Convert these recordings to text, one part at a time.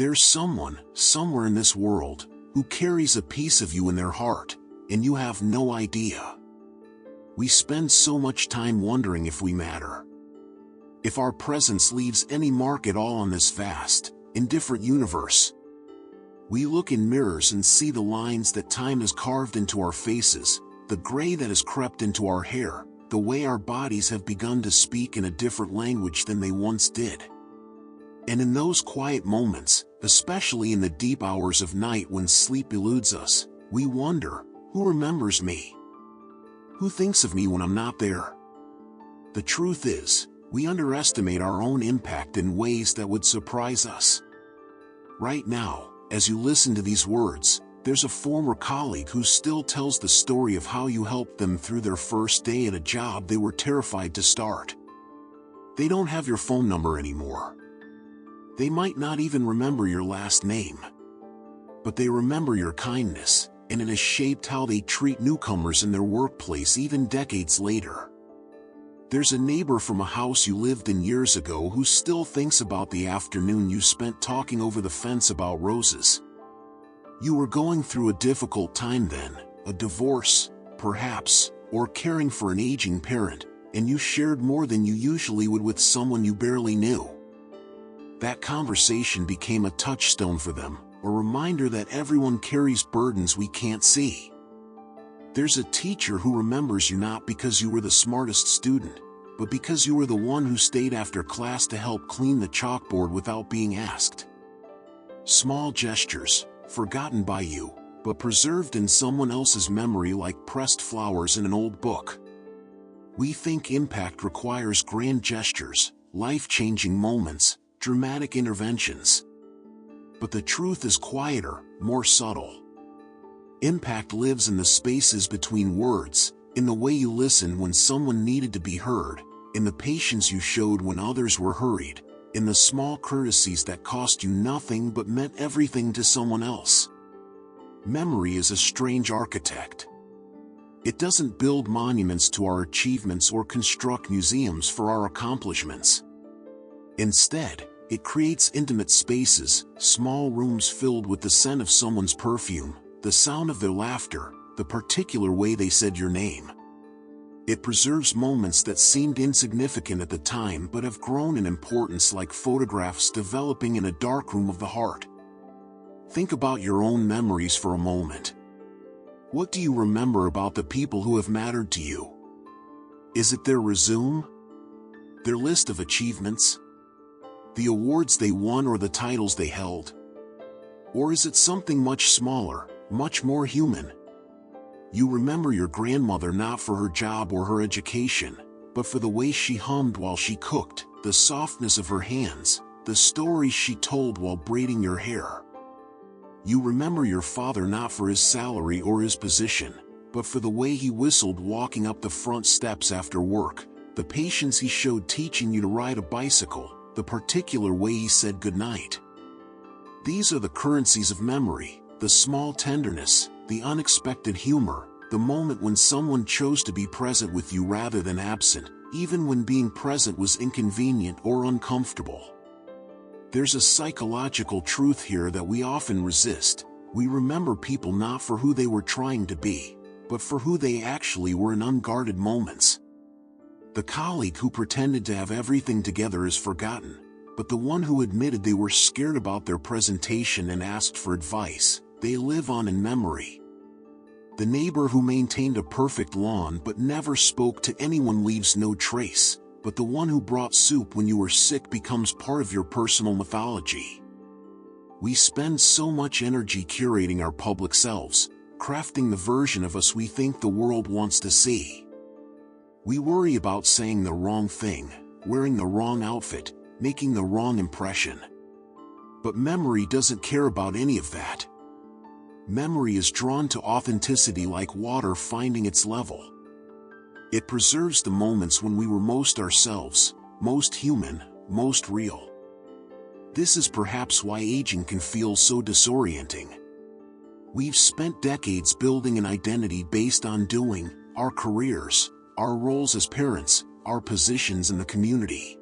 There's someone, somewhere in this world, who carries a piece of you in their heart, and you have no idea. We spend so much time wondering if we matter. If our presence leaves any mark at all on this vast, indifferent universe. We look in mirrors and see the lines that time has carved into our faces, the gray that has crept into our hair, the way our bodies have begun to speak in a different language than they once did. And in those quiet moments, especially in the deep hours of night when sleep eludes us, we wonder, who remembers me? Who thinks of me when I'm not there? The truth is, we underestimate our own impact in ways that would surprise us. Right now, as you listen to these words, there's a former colleague who still tells the story of how you helped them through their first day at a job they were terrified to start. They don't have your phone number anymore. They might not even remember your last name. But they remember your kindness, and it has shaped how they treat newcomers in their workplace even decades later. There's a neighbor from a house you lived in years ago who still thinks about the afternoon you spent talking over the fence about roses. You were going through a difficult time then, a divorce, perhaps, or caring for an aging parent, and you shared more than you usually would with someone you barely knew. That conversation became a touchstone for them, a reminder that everyone carries burdens we can't see. There's a teacher who remembers you not because you were the smartest student, but because you were the one who stayed after class to help clean the chalkboard without being asked. Small gestures, forgotten by you, but preserved in someone else's memory like pressed flowers in an old book. We think impact requires grand gestures, life-changing moments, dramatic interventions. But the truth is quieter, more subtle. Impact lives in the spaces between words, in the way you listened when someone needed to be heard, in the patience you showed when others were hurried, in the small courtesies that cost you nothing but meant everything to someone else. Memory is a strange architect. It doesn't build monuments to our achievements or construct museums for our accomplishments. Instead, it creates intimate spaces, small rooms filled with the scent of someone's perfume, the sound of their laughter, the particular way they said your name. It preserves moments that seemed insignificant at the time but have grown in importance like photographs developing in a darkroom of the heart. Think about your own memories for a moment. What do you remember about the people who have mattered to you? Is it their resume? Their list of achievements? The awards they won or the titles they held? Or is it something much smaller, much more human? You remember your grandmother not for her job or her education, but for the way she hummed while she cooked, the softness of her hands, the stories she told while braiding your hair. You remember your father not for his salary or his position, but for the way he whistled walking up the front steps after work, the patience he showed teaching you to ride a bicycle, the particular way he said goodnight. These are the currencies of memory, the small tenderness, the unexpected humor, the moment when someone chose to be present with you rather than absent, even when being present was inconvenient or uncomfortable. There's a psychological truth here that we often resist. We remember people not for who they were trying to be, but for who they actually were in unguarded moments. The colleague who pretended to have everything together is forgotten, but the one who admitted they were scared about their presentation and asked for advice, they live on in memory. The neighbor who maintained a perfect lawn but never spoke to anyone leaves no trace, but the one who brought soup when you were sick becomes part of your personal mythology. We spend so much energy curating our public selves, crafting the version of us we think the world wants to see. We worry about saying the wrong thing, wearing the wrong outfit, making the wrong impression. But memory doesn't care about any of that. Memory is drawn to authenticity like water finding its level. It preserves the moments when we were most ourselves, most human, most real. This is perhaps why aging can feel so disorienting. We've spent decades building an identity based on doing, our careers, our roles as parents, our positions in the community.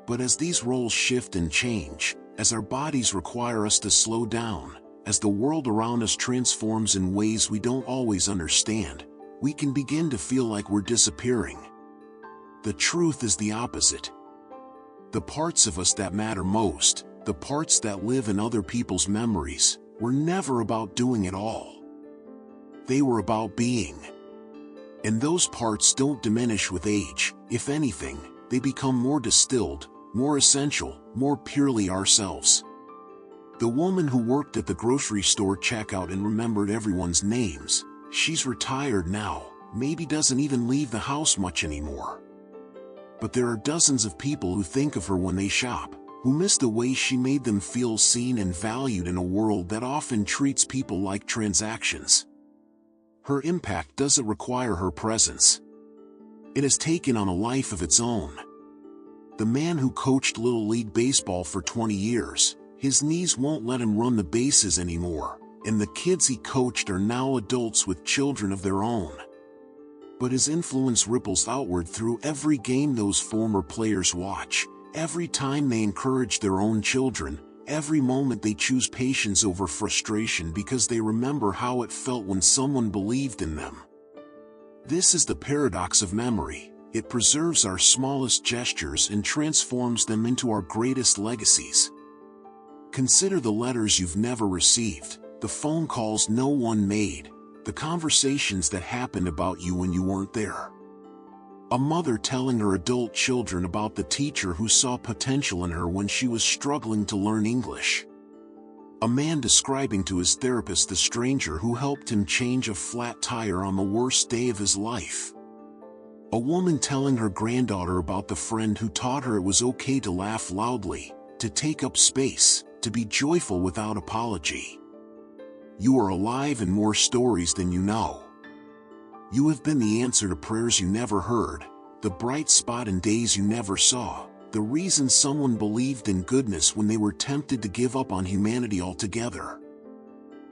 But as these roles shift and change, as our bodies require us to slow down, as the world around us transforms in ways we don't always understand, we can begin to feel like we're disappearing. The truth is the opposite. The parts of us that matter most, the parts that live in other people's memories, were never about doing it all. They were about being. And those parts don't diminish with age. If anything, they become more distilled, more essential, more purely ourselves. The woman who worked at the grocery store checkout and remembered everyone's names, she's retired now, maybe doesn't even leave the house much anymore. But there are dozens of people who think of her when they shop, who miss the way she made them feel seen and valued in a world that often treats people like transactions. Her impact doesn't require her presence. It has taken on a life of its own. The man who coached Little League Baseball for 20 years, his knees won't let him run the bases anymore, and the kids he coached are now adults with children of their own. But his influence ripples outward through every game those former players watch, every time they encourage their own children, every moment they choose patience over frustration because they remember how it felt when someone believed in them. This is the paradox of memory. It preserves our smallest gestures and transforms them into our greatest legacies. Consider the letters you've never received, the phone calls no one made, the conversations that happened about you when you weren't there. A mother telling her adult children about the teacher who saw potential in her when she was struggling to learn English. A man describing to his therapist the stranger who helped him change a flat tire on the worst day of his life. A woman telling her granddaughter about the friend who taught her it was okay to laugh loudly, to take up space, to be joyful without apology. You are alive in more stories than you know. You have been the answer to prayers you never heard, the bright spot in days you never saw, the reason someone believed in goodness when they were tempted to give up on humanity altogether.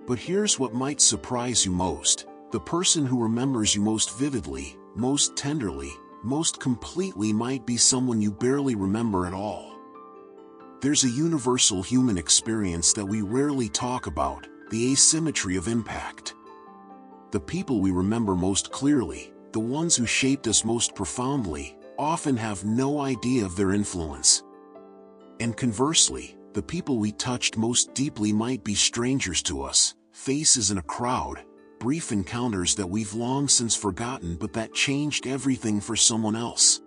But here's what might surprise you most: the person who remembers you most vividly, most tenderly, most completely might be someone you barely remember at all. There's a universal human experience that we rarely talk about, the asymmetry of impact. The people we remember most clearly, the ones who shaped us most profoundly, often have no idea of their influence. And conversely, the people we touched most deeply might be strangers to us, faces in a crowd, brief encounters that we've long since forgotten but that changed everything for someone else.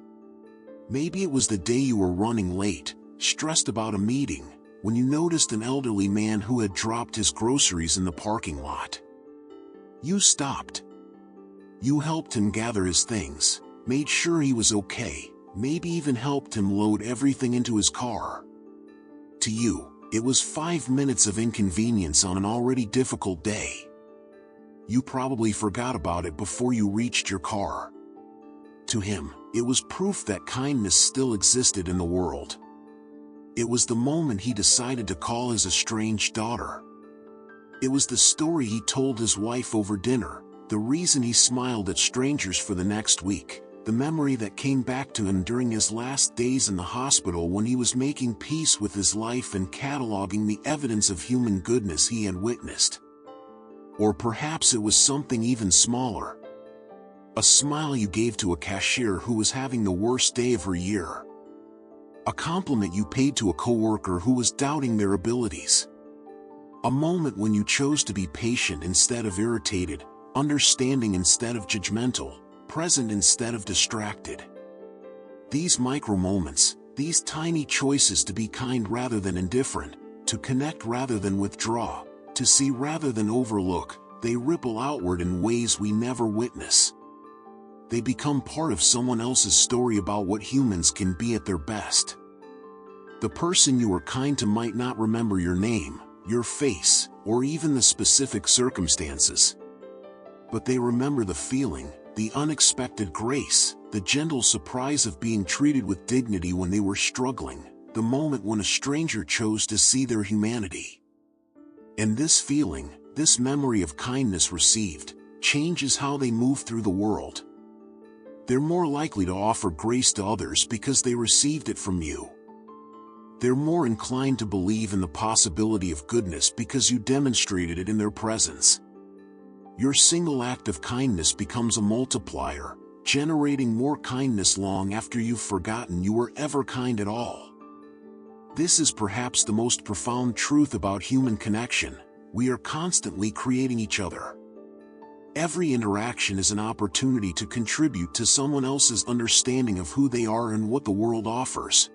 Maybe it was the day you were running late, stressed about a meeting, when you noticed an elderly man who had dropped his groceries in the parking lot. You stopped. You helped him gather his things, made sure he was okay, maybe even helped him load everything into his car. To you, it was 5 minutes of inconvenience on an already difficult day. You probably forgot about it before you reached your car. To him, it was proof that kindness still existed in the world. It was the moment he decided to call his estranged daughter. It was the story he told his wife over dinner, the reason he smiled at strangers for the next week, the memory that came back to him during his last days in the hospital when he was making peace with his life and cataloging the evidence of human goodness he had witnessed. Or perhaps it was something even smaller. A smile you gave to a cashier who was having the worst day of her year. A compliment you paid to a coworker who was doubting their abilities. A moment when you chose to be patient instead of irritated, understanding instead of judgmental, present instead of distracted. These micro moments, these tiny choices to be kind rather than indifferent, to connect rather than withdraw, to see rather than overlook, they ripple outward in ways we never witness. They become part of someone else's story about what humans can be at their best. The person you were kind to might not remember your name, your face, or even the specific circumstances. But they remember the feeling, the unexpected grace, the gentle surprise of being treated with dignity when they were struggling, the moment when a stranger chose to see their humanity. And this feeling, this memory of kindness received, changes how they move through the world. They're more likely to offer grace to others because they received it from you. They're more inclined to believe in the possibility of goodness because you demonstrated it in their presence. Your single act of kindness becomes a multiplier, generating more kindness long after you've forgotten you were ever kind at all. This is perhaps the most profound truth about human connection. We are constantly creating each other. Every interaction is an opportunity to contribute to someone else's understanding of who they are and what the world offers.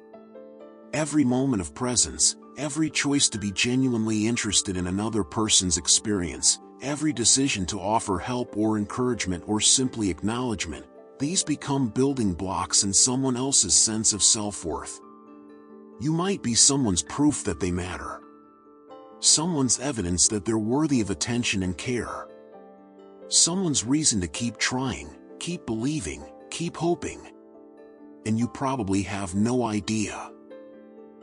Every moment of presence, every choice to be genuinely interested in another person's experience, every decision to offer help or encouragement or simply acknowledgement, these become building blocks in someone else's sense of self-worth. You might be someone's proof that they matter. Someone's evidence that they're worthy of attention and care. Someone's reason to keep trying, keep believing, keep hoping. And you probably have no idea.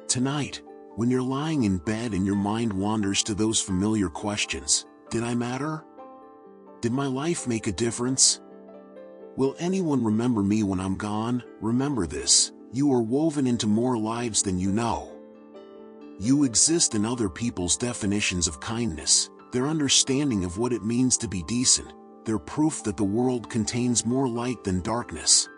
Tonight, when you're lying in bed and your mind wanders to those familiar questions, did I matter? Did my life make a difference? Will anyone remember me when I'm gone? Remember this: you are woven into more lives than you know. You exist in other people's definitions of kindness, their understanding of what it means to be decent, their proof that the world contains more light than darkness.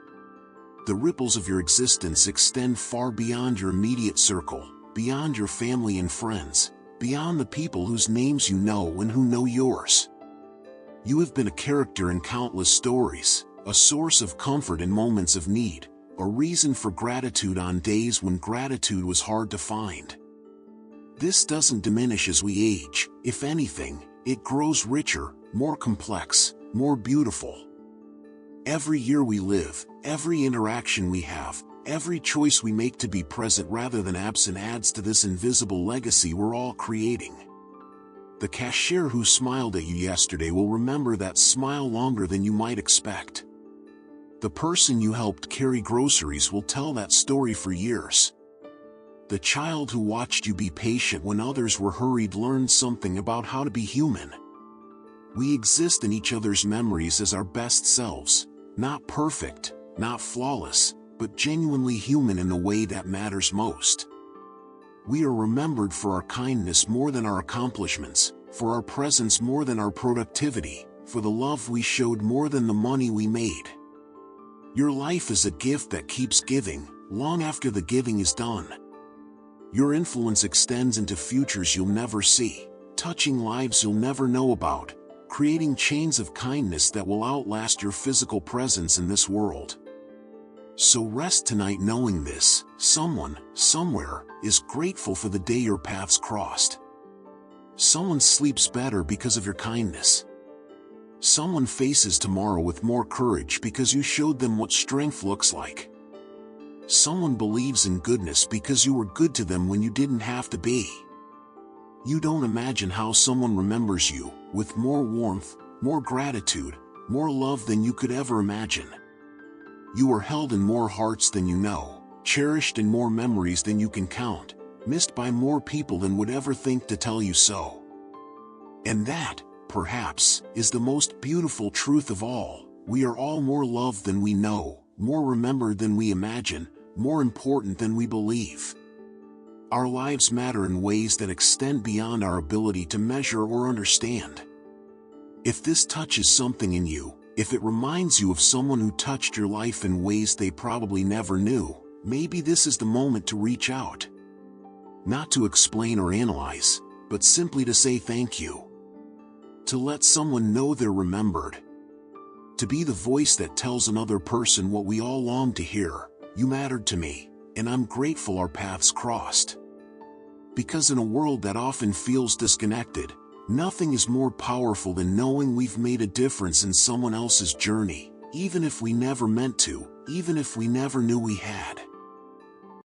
The ripples of your existence extend far beyond your immediate circle, beyond your family and friends, beyond the people whose names you know and who know yours. You have been a character in countless stories, a source of comfort in moments of need, a reason for gratitude on days when gratitude was hard to find. This doesn't diminish as we age. If anything, it grows richer, more complex, more beautiful. Every year we live, every interaction we have, every choice we make to be present rather than absent adds to this invisible legacy we're all creating. The cashier who smiled at you yesterday will remember that smile longer than you might expect. The person you helped carry groceries will tell that story for years. The child who watched you be patient when others were hurried learned something about how to be human. We exist in each other's memories as our best selves, not perfect, not flawless, but genuinely human in the way that matters most. We are remembered for our kindness more than our accomplishments, for our presence more than our productivity, for the love we showed more than the money we made. Your life is a gift that keeps giving, long after the giving is done. Your influence extends into futures you'll never see, touching lives you'll never know about, creating chains of kindness that will outlast your physical presence in this world. So rest tonight knowing this: someone, somewhere, is grateful for the day your paths crossed. Someone sleeps better because of your kindness. Someone faces tomorrow with more courage because you showed them what strength looks like. Someone believes in goodness because you were good to them when you didn't have to be. You don't imagine how someone remembers you, with more warmth, more gratitude, more love than you could ever imagine. You are held in more hearts than you know, cherished in more memories than you can count, missed by more people than would ever think to tell you so. And that, perhaps, is the most beautiful truth of all: we are all more loved than we know, more remembered than we imagine, more important than we believe. Our lives matter in ways that extend beyond our ability to measure or understand. If this touches something in you, if it reminds you of someone who touched your life in ways they probably never knew, maybe this is the moment to reach out. Not to explain or analyze, but simply to say thank you. To let someone know they're remembered. To be the voice that tells another person what we all long to hear: you mattered to me, and I'm grateful our paths crossed. Because in a world that often feels disconnected, nothing is more powerful than knowing we've made a difference in someone else's journey, even if we never meant to, even if we never knew we had.